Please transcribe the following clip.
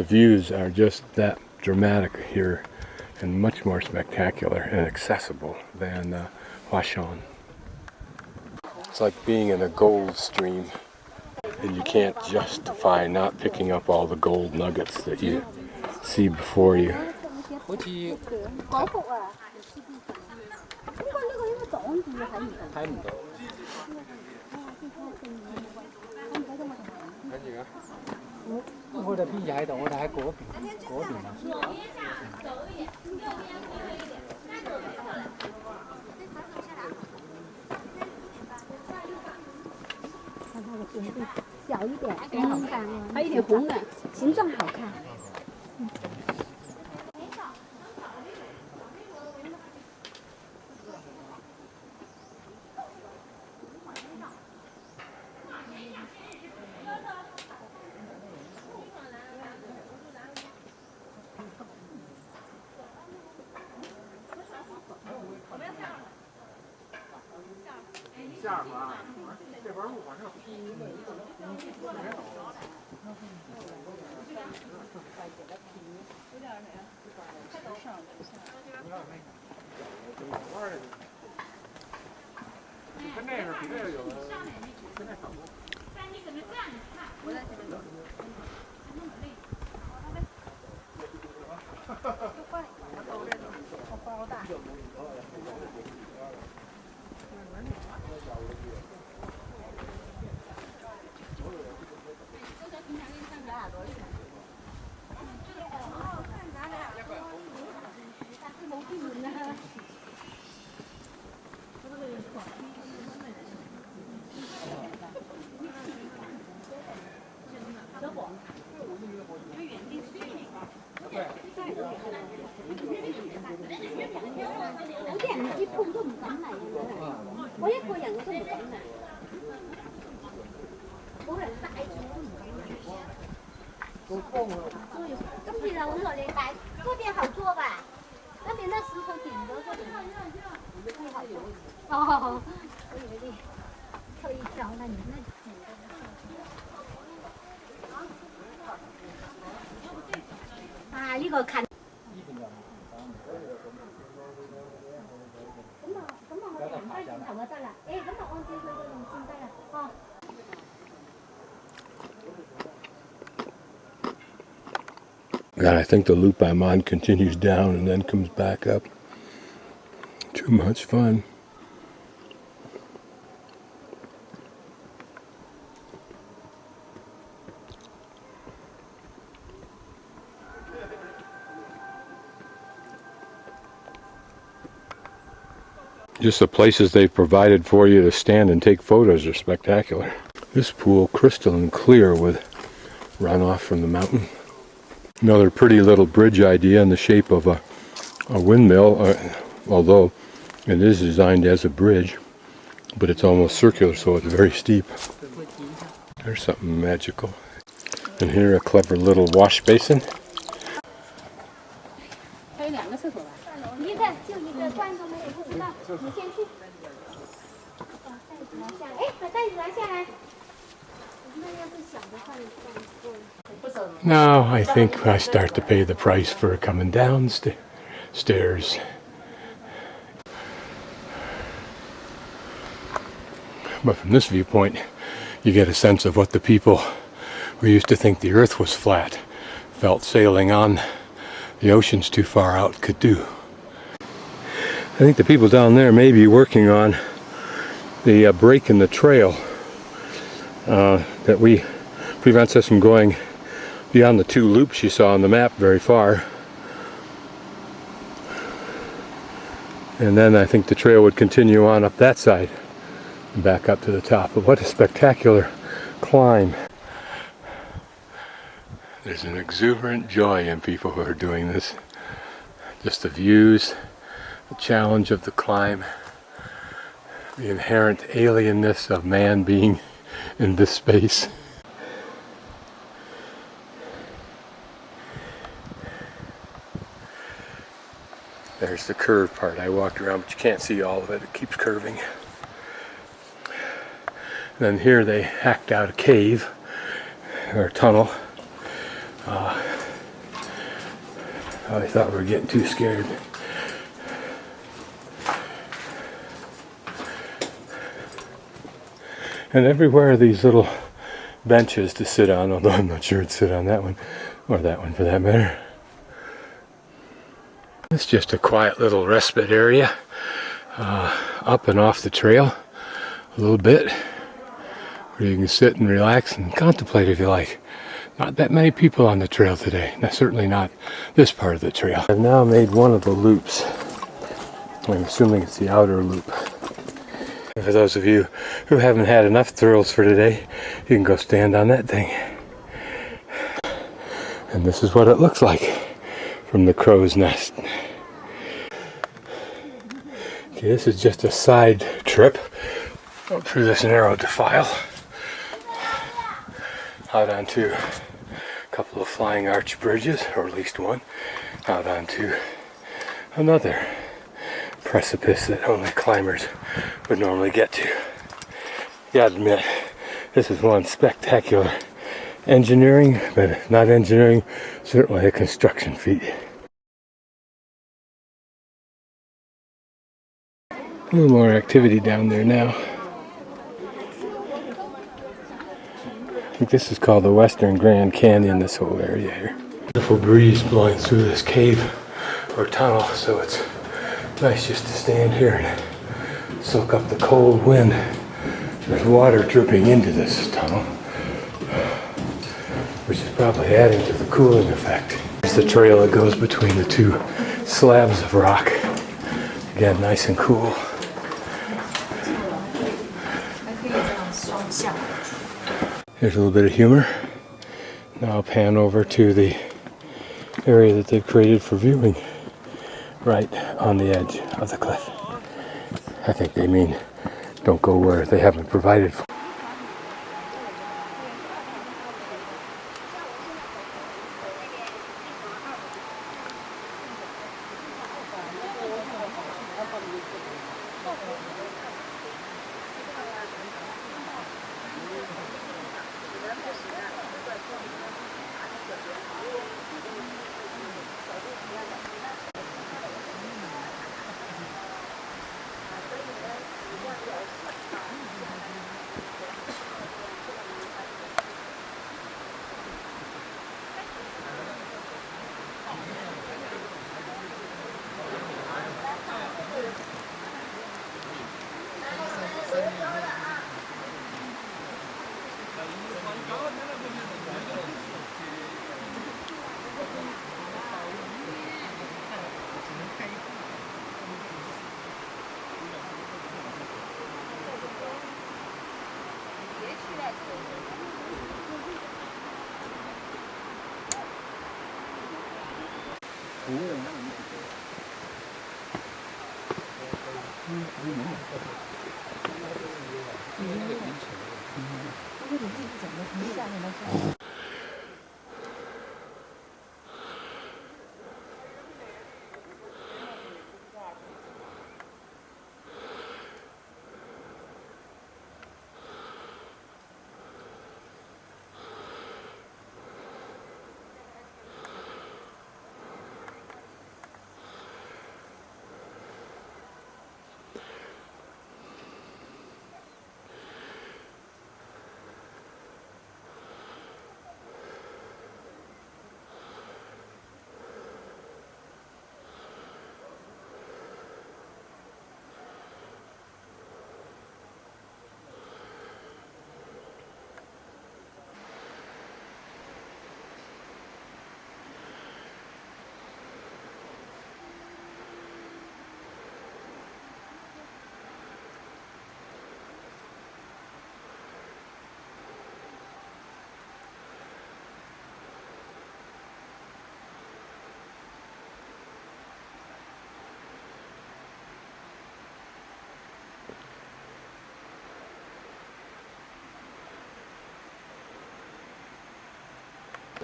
The views are just that dramatic here and much more spectacular and accessible than Huangshan. It's like being in a gold stream, and you can't justify not picking up all the gold nuggets that you see before you. And I think the loop I'm on continues down and then comes back up. Too much fun. Just the places they've provided for you to stand and take photos are spectacular. This pool, crystalline clear with runoff from the mountain. Another pretty little bridge idea in the shape of a windmill, although it is designed as a bridge, but it's almost circular, so it's very steep. There's something magical. And here a clever little wash basin. Now I think I start to pay the price for coming down stairs. But from this viewpoint, you get a sense of what the people who used to think the earth was flat felt sailing on the oceans too far out could do. I think the people down there may be working on the break in the trail that prevents us from going beyond the two loops you saw on the map very far. And then I think the trail would continue on up that side and back up to the top. But what a spectacular climb. There's an exuberant joy in people who are doing this. Just the views, the challenge of the climb, the inherent alienness of man being in this space. There's the curved part. I walked around, but you can't see all of it. It keeps curving. And then here they hacked out a cave or a tunnel I thought we were getting too scared. And everywhere are these little benches to sit on, although I'm not sure I'd sit on that one, or that one for that matter. It's just a quiet little respite area, up and off the trail a little bit, where you can sit and relax and contemplate if you like. Not that many people on the trail today, certainly not this part of the trail. I've now made one of the loops. I'm assuming it's the outer loop. And for those of you who haven't had enough thrills for today, you can go stand on that thing. And this is what it looks like from the crow's nest. Okay, this is just a side trip up through this narrow defile, out onto a couple of flying arch bridges, or at least one, out onto another precipice that only climbers would normally get to. You gotta admit, this is one spectacular engineering, but not engineering, certainly a construction feat. A little more activity down there now. I think this is called the Western Grand Canyon, this whole area here. Beautiful breeze blowing through this cave or tunnel, so it's nice just to stand here and soak up the cold wind. There's water dripping into this tunnel, which is probably adding to the cooling effect. There's the trail that goes between the two slabs of rock. Again, nice and cool. Here's a little bit of humor. Now I'll pan over to the area that they've created for viewing, right on the edge of the cliff. I think they mean don't go where they haven't provided for.